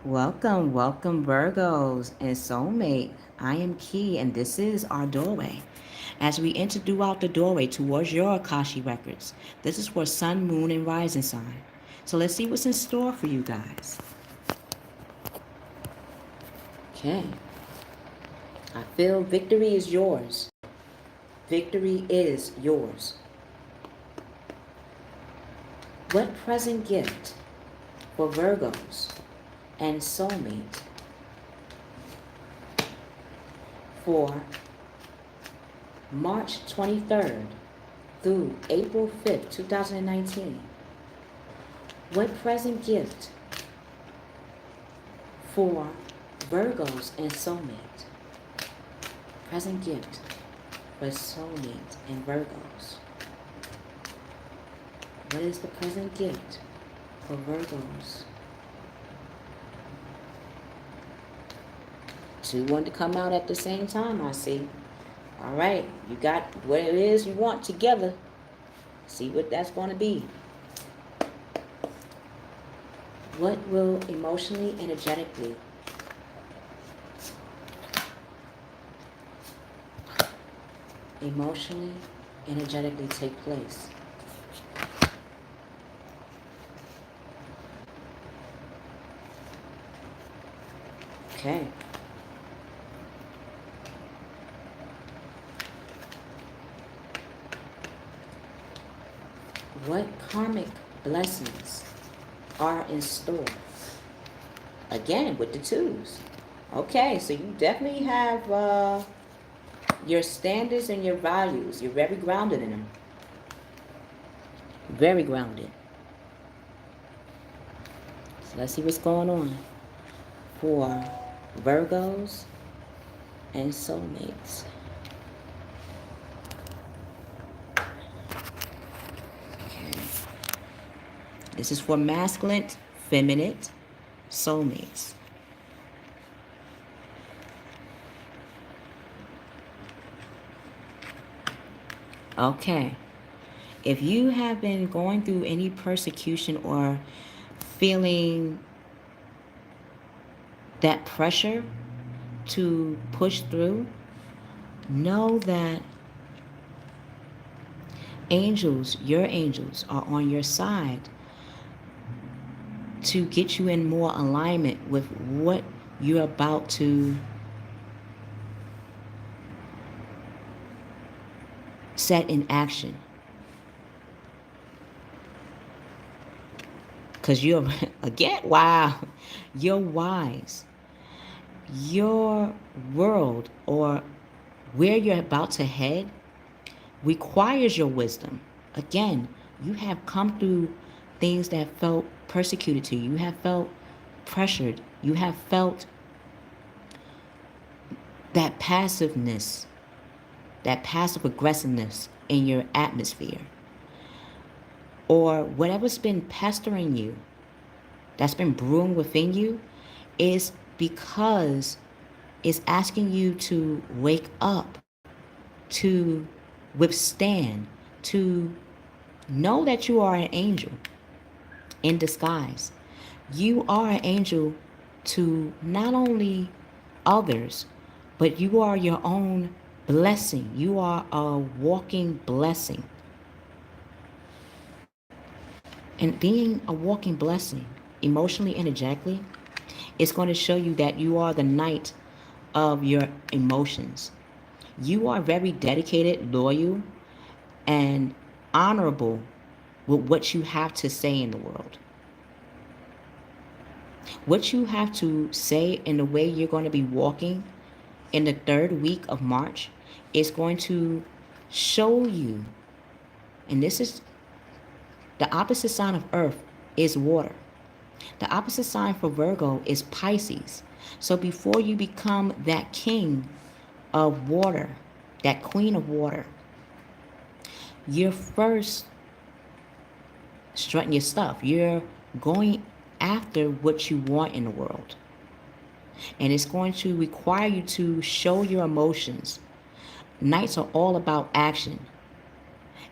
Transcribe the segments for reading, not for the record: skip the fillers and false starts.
Welcome, welcome, Virgos and Soulmate. I am Key, and this is our doorway. As we enter throughout the doorway towards your Akashic Records, this is for Sun, Moon, and Rising sign. So let's see what's in store for you guys. Okay. I feel victory is yours. Victory is yours. What present gift for Virgos and Soulmate for March 23rd through April 5th, 2019. What present gift for Virgos and Soulmate? Present gift for Soulmate and Virgos. What is the present gift for Virgos? Two want to come out at the same time, I see. All right, you got what it is you want together. See what that's going to be. What will emotionally, energetically take place? Okay. What karmic blessings are in store? Again, with the twos. Okay, so you definitely have your standards and your values. You're very grounded in them. Very grounded. So let's see what's going on for Virgos and Soulmates. Okay. This is for masculine, feminine, soulmates. Okay. If you have been going through any persecution or feeling that pressure to push through, know that angels, your angels, are on your side to get you in more alignment with what you're about to set in action. Because you're, again, wow, you're wise. Your world, or where you're about to head, requires your wisdom. Again, you have come through things that felt persecuted to you. You have felt pressured. You have felt that passiveness, that passive aggressiveness in your atmosphere. Or whatever's been pestering you, that's been brewing within you, is because it's asking you to wake up, to withstand, to know that you are an angel in disguise. You are an angel to not only others, but you are your own blessing. You are a walking blessing. And being a walking blessing, emotionally, energetically, it's going to show you that you are the knight of your emotions. You are very dedicated, loyal, and honorable with what you have to say in the world. What you have to say in the way you're going to be walking in the third week of March is going to show you, and this is the opposite sign of Earth is water. The opposite sign for Virgo is Pisces. So before you become that king of water, that queen of water, you're first strutting your stuff. You're going after what you want in the world. And it's going to require you to show your emotions. Knights are all about action.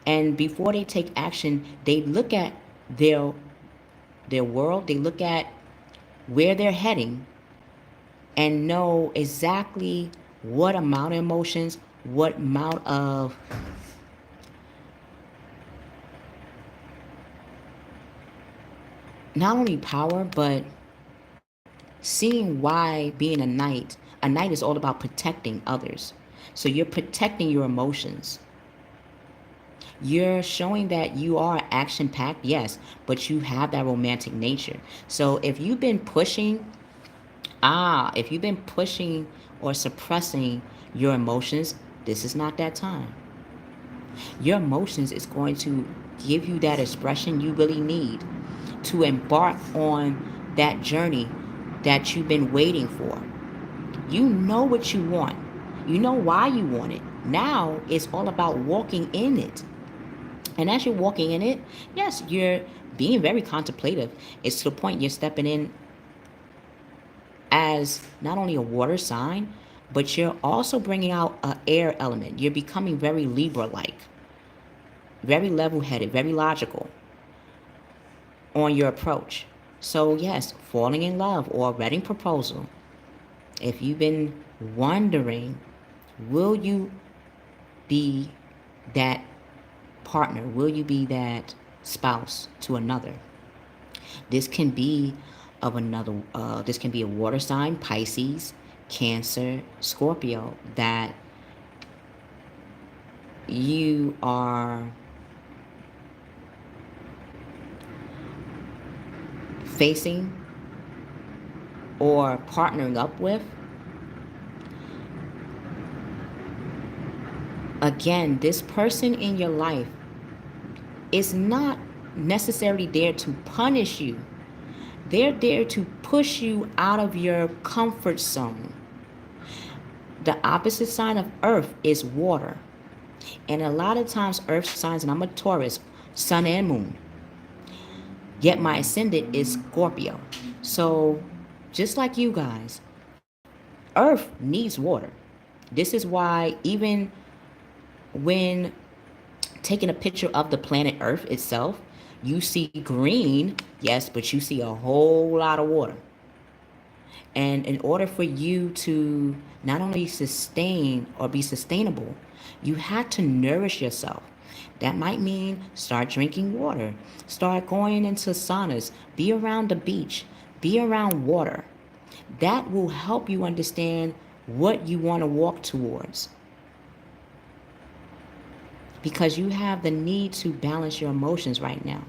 And before they take action, they look at their world, they look at where they're heading, and know exactly what amount of emotions, what amount of not only power, but seeing why being a knight is all about protecting others. So you're protecting your emotions. You're showing that you are action packed, yes, but you have that romantic nature. So if you've been pushing or suppressing your emotions, this is not that time. Your emotions is going to give you that expression you really need to embark on that journey that you've been waiting for. You know what you want. You know why you want it. Now it's all about walking in it. And as you're walking in it, yes, you're being very contemplative. It's to the point you're stepping in as not only a water sign, but you're also bringing out an air element. You're becoming very Libra like, very level headed, very logical on your approach. So, yes, falling in love or wedding proposal. If you've been wondering, will you be that partner? Will you be that spouse to another? This can be this can be a water sign, Pisces, Cancer, Scorpio, that you are facing or partnering up with. Again, this person in your life is not necessarily there to punish you. They're there to push you out of your comfort zone. The opposite sign of earth is water. And a lot of times earth signs, and I'm a Taurus, sun and moon. Yet my ascendant is Scorpio. So just like you guys, earth needs water. This is why even when taking a picture of the planet earth itself, you see green, yes, but you see a whole lot of water. And in order for you to not only sustain or be sustainable, you have to nourish yourself. That might mean start drinking water, start going into saunas, be around the beach, be around water. That will help you understand what you want to walk towards. Because you have the need to balance your emotions right now.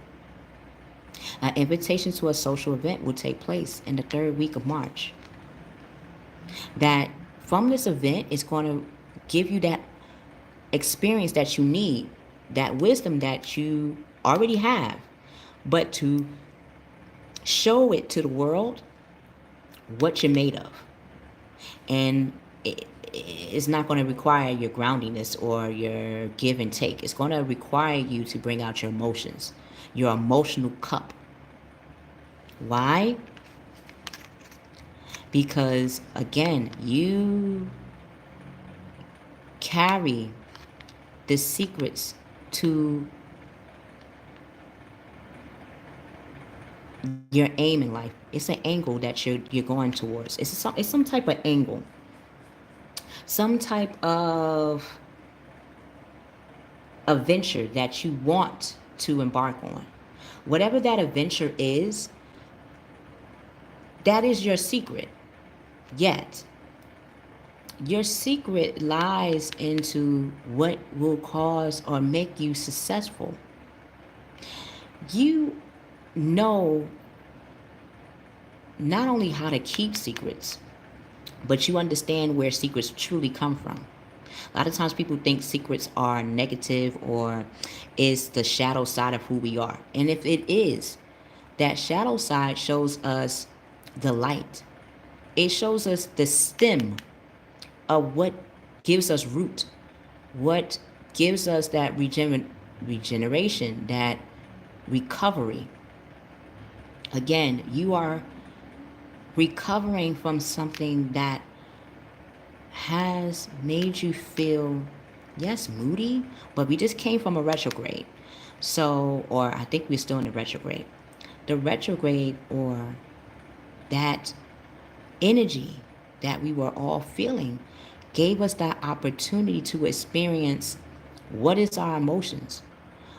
An invitation to a social event will take place in the third week of March. That from this event is going to give you that experience that you need, that wisdom that you already have, but to show it to the world what you're made of. And it's not going to require your groundiness or your give and take. It's going to require you to bring out your emotions, your emotional cup. Why? Because, again, you carry the secrets to your aim in life. It's an angle that you're going towards. It's some type of angle, some type of adventure that you want to embark on. Whatever that adventure is, that is your secret. Yet, your secret lies into what will cause or make you successful. You know not only how to keep secrets, but you understand where secrets truly come from. A lot of times people think secrets are negative or is the shadow side of who we are. And if it is, that shadow side shows us the light. It shows us the stem of what gives us root, what gives us that regeneration, that recovery. Again, you are recovering from something that has made you feel, yes, moody, but we just came from a retrograde. So, or I think we're still in the retrograde. The retrograde or that energy that we were all feeling gave us that opportunity to experience what is our emotions.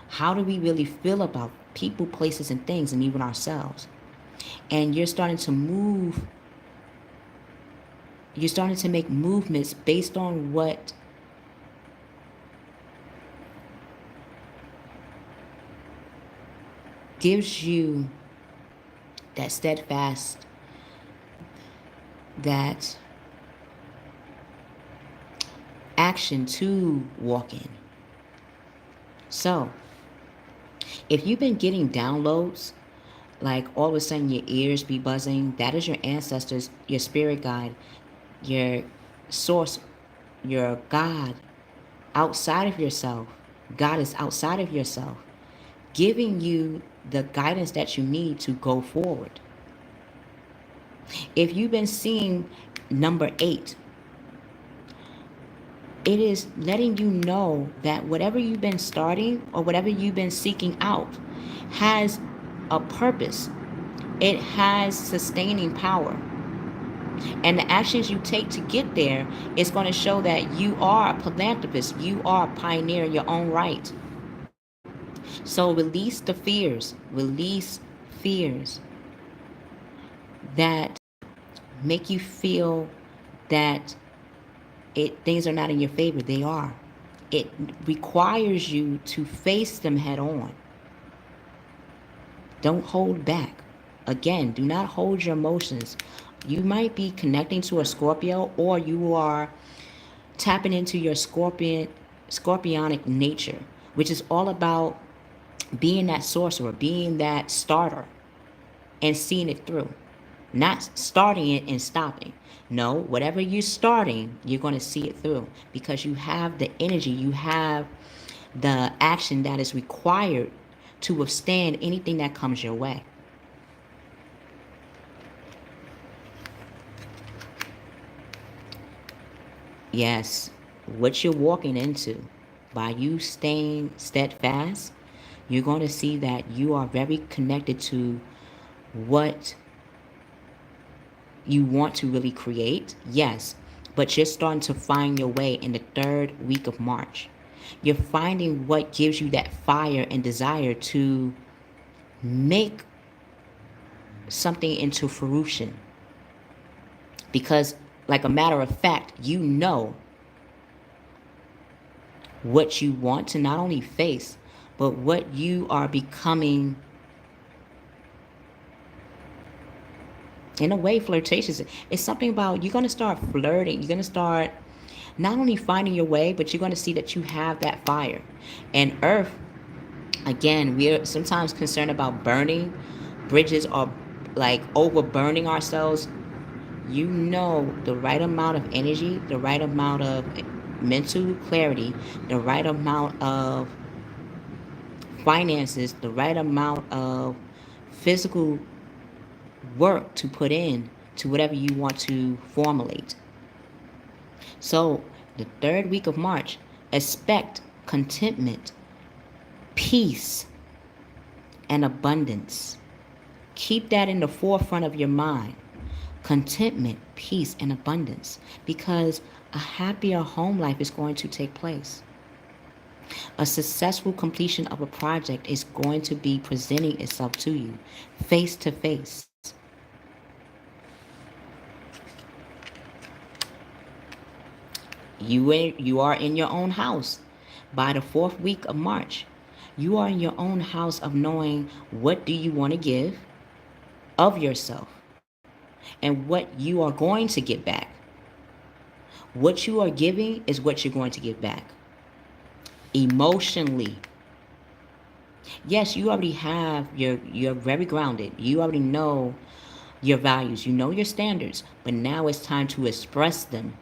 How do we really feel about people, places, and things, and even ourselves? And you're starting to make movements based on what gives you that steadfast, that action to walk in. So, if you've been getting downloads, like all of a sudden your ears be buzzing, that is your ancestors, your spirit guide, your source, your God outside of yourself. God is outside of yourself, giving you the guidance that you need to go forward. If you've been seeing number 8, it is letting you know that whatever you've been starting or whatever you've been seeking out has a purpose. It has sustaining power. And the actions you take to get there is going to show that you are a philanthropist. You are a pioneer in your own right. So release the fears. Release fears that make you feel that things are not in your favor. They are. It requires you to face them head on. Don't hold back. Again, do not hold your emotions. You might be connecting to a Scorpio, or you are tapping into your scorpionic nature, which is all about being that sorcerer, being that starter, and seeing it through. Not starting it and stopping. No, whatever you're starting, you're going to see it through because you have the energy, you have the action that is required to withstand anything that comes your way. Yes, what you're walking into, by you staying steadfast, you're going to see that you are very connected to what you want to really create. Yes, but you're starting to find your way in the 3rd week of March. You're finding what gives you that fire and desire to make something into fruition. Because, like a matter of fact, you know what you want to not only face, but what you are becoming, in a way, flirtatious. It's something about you're going to start flirting. You're going to start not only finding your way, but you're going to see that you have that fire. And Earth, again, we're sometimes concerned about burning bridges or like over burning ourselves. You know the right amount of energy, the right amount of mental clarity, the right amount of finances, the right amount of physical work to put in to whatever you want to formulate. So the 3rd week of March, expect contentment, peace, and abundance. Keep that in the forefront of your mind. Contentment, peace, and abundance, because a happier home life is going to take place. A successful completion of a project is going to be presenting itself to you face to face. You are in your own house by the 4th week of March. You are in your own house of knowing what do you want to give of yourself and what you are going to get back. What you are giving is what you're going to get back. Emotionally. Yes, you already have you're very grounded. You already know your values. You know your standards. But now it's time to express them.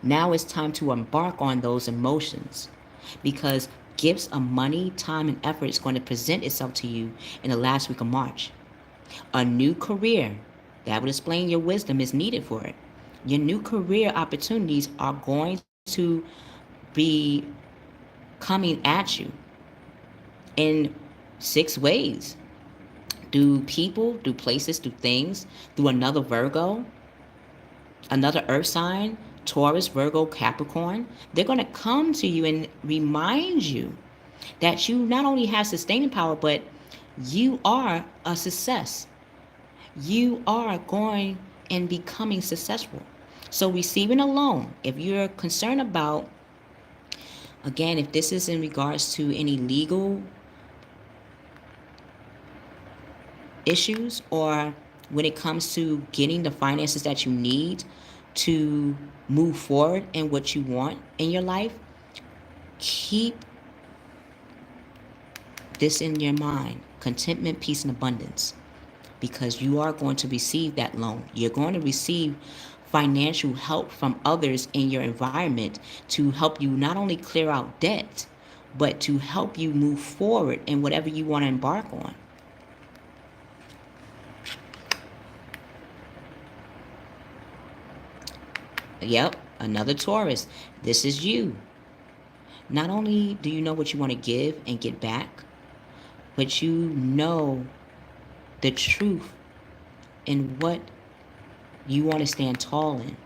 Now it's time to embark on those emotions. Because gifts of money, time, and effort is going to present itself to you in the last week of March. A new career, that would explain your wisdom, is needed for it. Your new career opportunities are going to be coming at you in 6 ways. through people, through places, through things, through another Virgo, another earth sign, Taurus, Virgo, Capricorn. They're going to come to you and remind you that you not only have sustaining power, but you are a success. You are going and becoming successful. So receiving a loan, if you're concerned about, again, if this is in regards to any legal issues, or when it comes to getting the finances that you need to move forward in what you want in your life, keep this in your mind: contentment, peace, and abundance. Because you are going to receive that loan. You're going to receive financial help from others in your environment to help you not only clear out debt, but to help you move forward in whatever you want to embark on. Yep, another Taurus. This is you. Not only do you know what you want to give and get back, but you know the truth in what you want to stand tall in.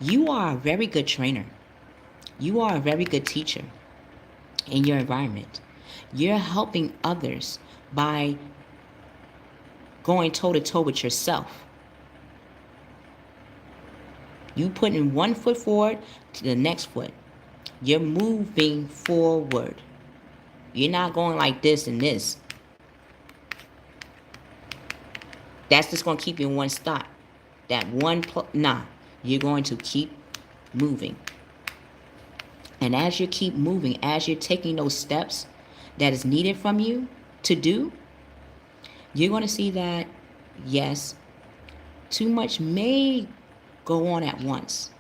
You are a very good trainer. You are a very good teacher in your environment. You're helping others by going toe to toe with yourself. You putting one foot forward to the next foot. You're moving forward. You're not going like this and this. That's just going to keep you in one spot. Nah. You're going to keep moving. And as you keep moving, as you're taking those steps that is needed from you to do, you're going to see that, yes, too much may go on at once.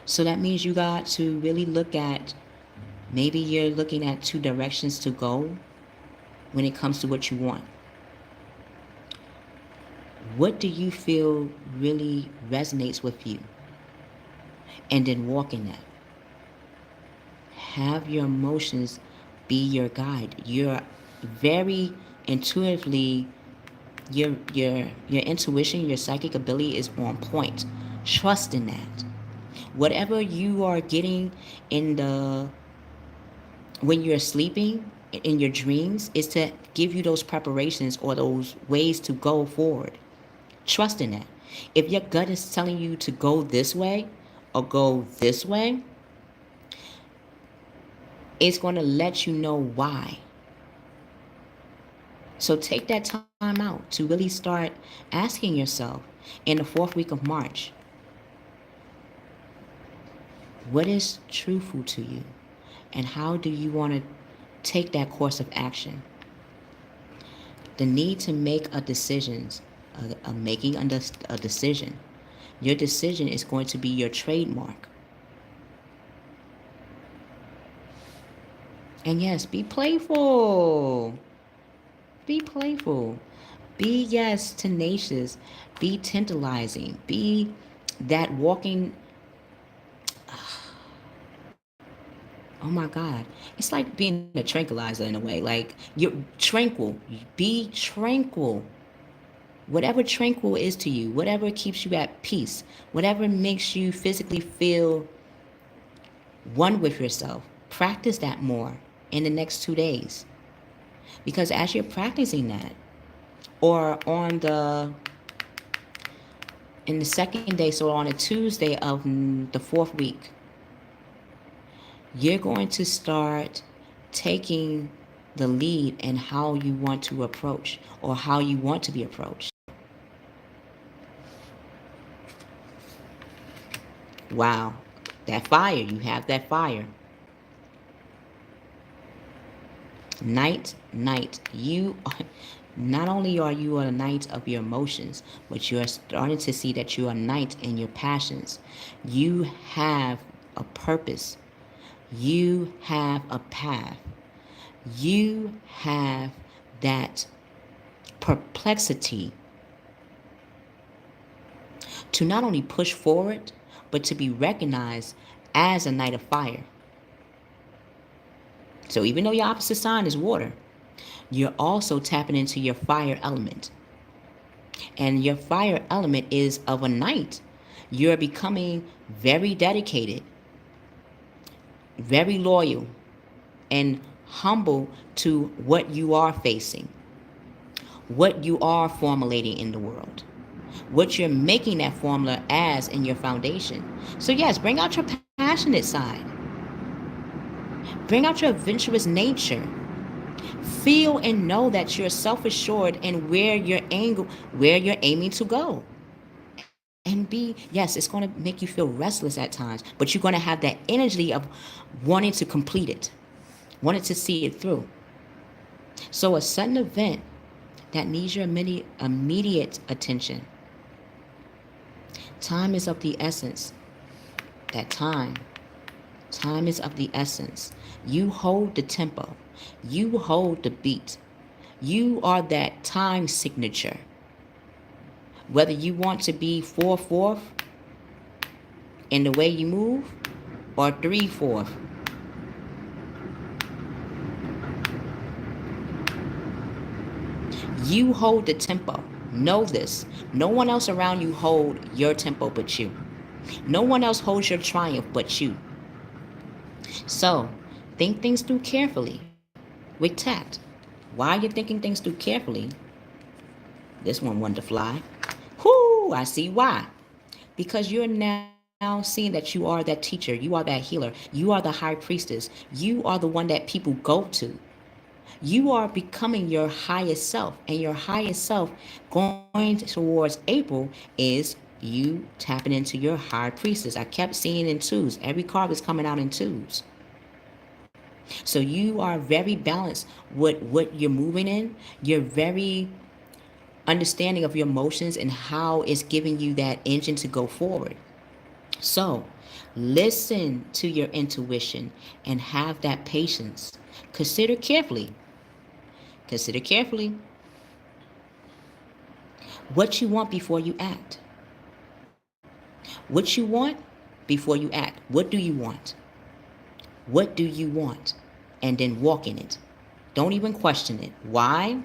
So that means you got to really look at, maybe you're looking at two directions to go when it comes to what you want. What do you feel really resonates with you? And then walk in that. Have your emotions be your guide. You're very intuitively, your intuition, your psychic ability is on point. Trust in that. Whatever you are getting when you're sleeping, in your dreams, is to give you those preparations or those ways to go forward. Trust in that. If your gut is telling you to go this way or go this way, it's going to let you know why. So take that time out to really start asking yourself in the 4th week of March, what is truthful to you? And how do you want to take that course of action? The need to make a decision, making a decision. Your decision is going to be your trademark. And yes, be playful. Be playful. Be, yes, tenacious. Be tantalizing. Be that walking. Oh my God. It's like being a tranquilizer in a way. Like, you're tranquil. Be tranquil. Whatever tranquil is to you, whatever keeps you at peace, whatever makes you physically feel one with yourself, practice that more in the next 2 days. Because as you're practicing that, or in the second day, so on a Tuesday of the 4th week, you're going to start taking the lead in how you want to approach or how you want to be approached. Wow, that fire, you have that fire. Knight, you are, not only are you a knight of your emotions, but you're starting to see that you're a knight in your passions. You have a purpose. You have a path. You have that perplexity to not only push forward, but to be recognized as a knight of fire. So even though your opposite sign is water, You're also tapping into your fire element. And your fire element is of a night. You're becoming very dedicated, very loyal, and humble to what you are facing, what you are formulating in the world, what you're making that formula as in your foundation. So, yes, bring out your passionate side, bring out your adventurous nature. Feel and know that you're self-assured in where you're aiming to go. And be, yes, it's going to make you feel restless at times, but you're going to have that energy of wanting to complete it, wanting to see it through. So a sudden event that needs your immediate attention. Time is of the essence. That time is of the essence. You hold the tempo. You hold the beat. You are that time signature. Whether you want to be 4/4 in the way you move or 3/4. You hold the tempo. Know this. No one else around you hold your tempo but you. No one else holds your triumph but you. So, think things through carefully with tact. While you're thinking things through carefully, this one wanted to fly. Whoo, I see why. Because you're now seeing that you are that teacher, you are that healer, you are the high priestess, you are the one that people go to. You are becoming your highest self, and your highest self going towards April is you tapping into your high priestess. I kept seeing in twos. Every card was coming out in twos. So you are very balanced with what you're moving in. You're very understanding of your emotions and how it's giving you that engine to go forward. So listen to your intuition and have that patience. Consider carefully. Consider carefully what you want before you act. What you want before you act. What do you want? What do you want? And then walk in it. Don't even question it. Why?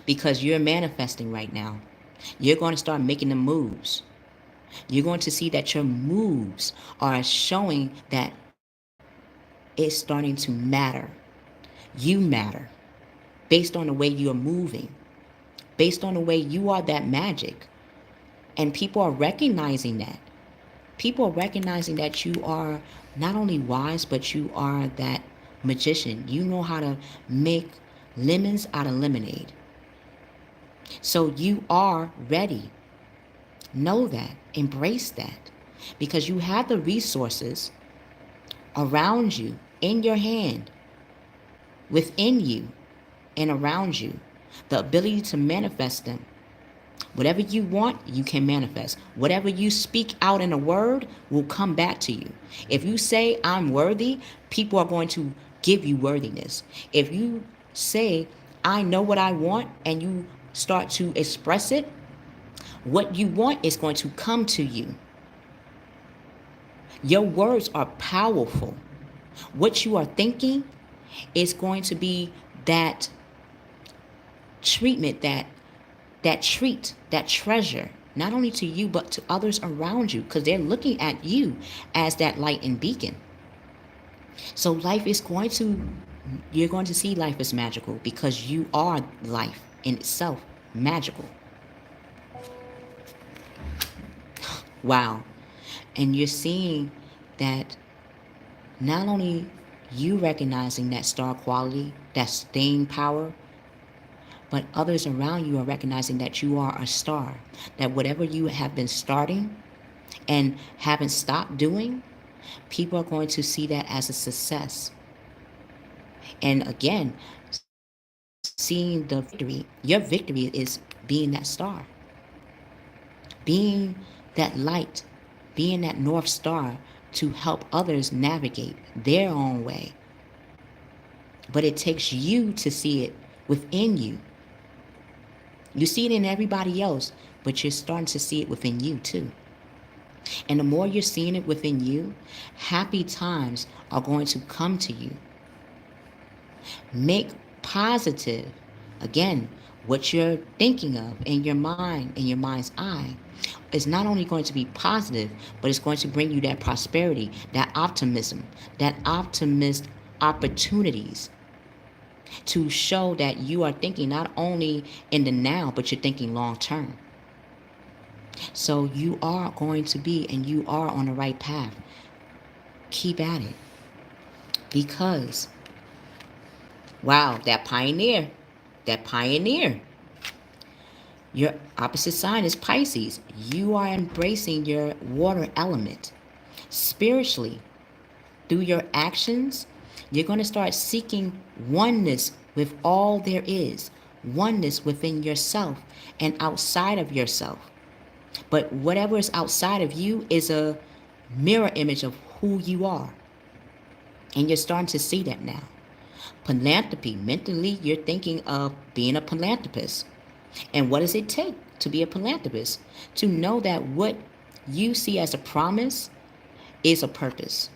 Because you're manifesting right now. You're going to start making the moves. You're going to see that your moves are showing that it's starting to matter. You matter based on the way you're moving, based on the way you are that magic. And people are recognizing that. People are recognizing that you are not only wise, but you are that magician. You know how to make lemons out of lemonade. So you are ready. Know that. Embrace that. Because you have the resources around you, in your hand, within you, and around you. The ability to manifest them. Whatever you want, you can manifest. Whatever you speak out in a word will come back to you. If you say, I'm worthy, people are going to give you worthiness. If you say, I know what I want, and you start to express it, what you want is going to come to you. Your words are powerful. What you are thinking is going to be that treatment, that treat, that treasure, not only to you, but to others around you, because they're looking at you as that light and beacon. So you're going to see life as magical because you are life in itself, magical. Wow. And you're seeing that not only you recognizing that star quality, that staying power, but others around you are recognizing that you are a star, that whatever you have been starting and haven't stopped doing, people are going to see that as a success. And again, seeing the victory, your victory is being that star, being that light, being that North Star to help others navigate their own way. But it takes you to see it within you. You see it in everybody else, but you're starting to see it within you too. And the more you're seeing it within you, happy times are going to come to you. Make positive. Again, what you're thinking of in your mind, in your mind's eye, is not only going to be positive, but it's going to bring you that prosperity, that optimism, that optimist opportunities to show that you are thinking not only in the now, but you're thinking long term. So you are going to be, and you are on the right path. Keep at it. Because, wow, that pioneer. Your opposite sign is Pisces. You are embracing your water element. Spiritually, through your actions, you're going to start seeking oneness with all there is, oneness within yourself and outside of yourself. But whatever is outside of you is a mirror image of who you are. And you're starting to see that now. Philanthropy, mentally, you're thinking of being a philanthropist. And what does it take to be a philanthropist? To know that what you see as a promise is a purpose.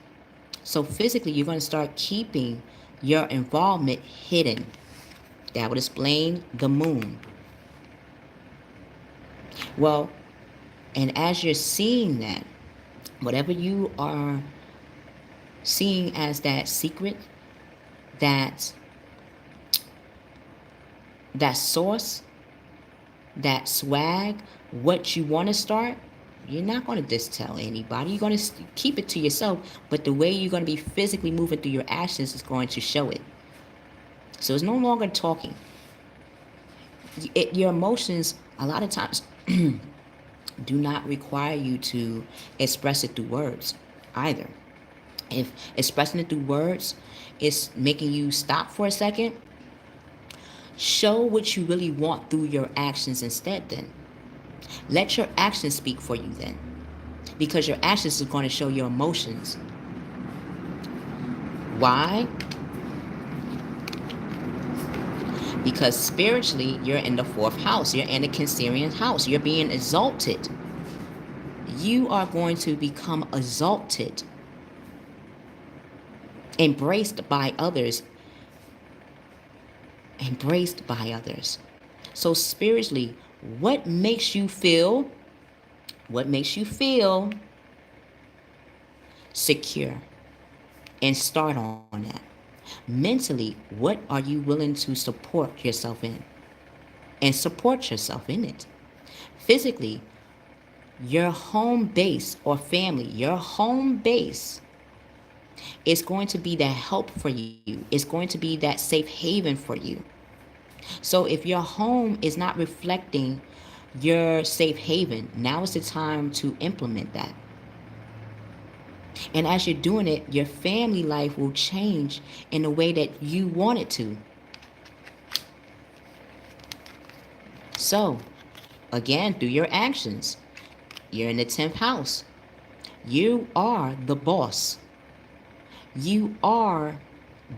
So physically, you're going to start keeping your involvement hidden. That would explain the moon. Well, and as you're seeing that, whatever you are seeing as that secret, that source, that swag, what you want to start, you're not going to just tell anybody. You're going to keep it to yourself, but the way you're going to be physically moving through your actions is going to show it. So it's no longer talking. Your emotions, a lot of times, do not require you to express it through words either. If expressing it through words is making you stop for a second, show what you really want through your actions instead then. Let your actions speak for you then. Because your actions are going to show your emotions. Why? Because spiritually, you're in the 4th house. You're in the Cancerian house. You're being exalted. You are going to become exalted. Embraced by others. Embraced by others. So spiritually, what makes you feel secure? And start on that. Mentally, what are you willing to support yourself in? And support yourself in it. Physically, your home base or family, your home base is going to be that help for you. It's going to be that safe haven for you. So if your home is not reflecting your safe haven, now is the time to implement that. And as you're doing it, your family life will change in the way that you want it to. So, again, through your actions, you're in the 10th house. You are the boss. You are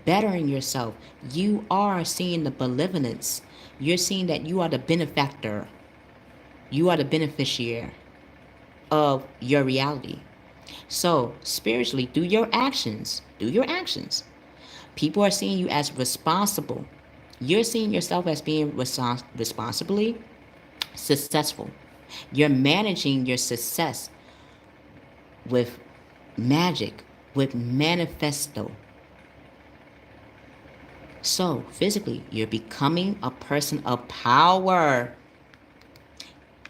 bettering yourself. You are seeing the benevolence. You're seeing that you are the benefactor. You are the beneficiary of your reality. So, spiritually, through your actions, people are seeing you as responsible. You're seeing yourself as being responsibly successful. You're managing your success with magic, with manifesto. So, physically, you're becoming a person of power.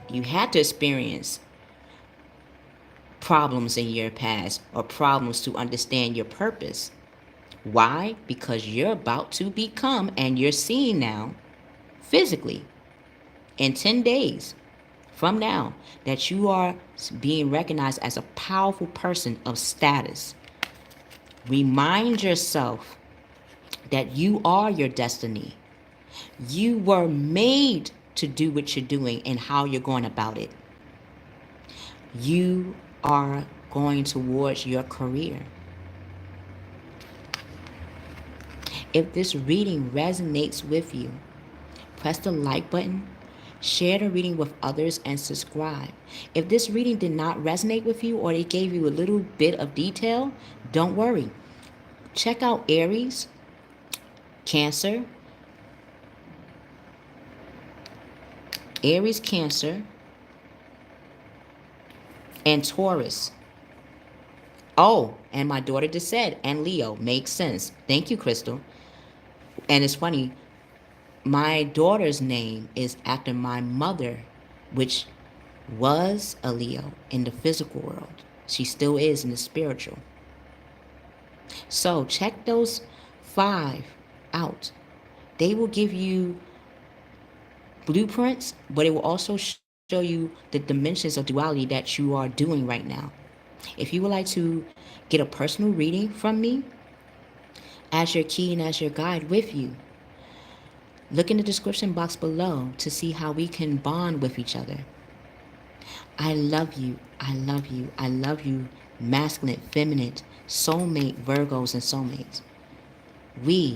You had to experience problems in your past or problems to understand your purpose. Why? Because you're about to become, and you're seeing now, physically, in 10 days from now, that you are being recognized as a powerful person of status. Remind yourself that you are your destiny. You were made to do what you're doing and how you're going about it. You are going towards your career. If this reading resonates with you, press the like button, share the reading with others, and subscribe. If this reading did not resonate with you or it gave you a little bit of detail, don't worry. Check out Aries, Cancer, Aries, Cancer, and Taurus. Oh, and my daughter just said, and Leo. Makes sense. Thank you, Krystal. And it's funny, my daughter's name is after my mother, which was a Leo in the physical world. She still is in the spiritual. So check those 5 out. They will give you blueprints, but it will also show you the dimensions of duality that you are doing right now. If you would like to get a personal reading from me as your key and as your guide with you, look in the description box below to see how we can bond with each other. I love you. I love you. I love you, masculine, feminine, soulmate, Virgos, and soulmates. We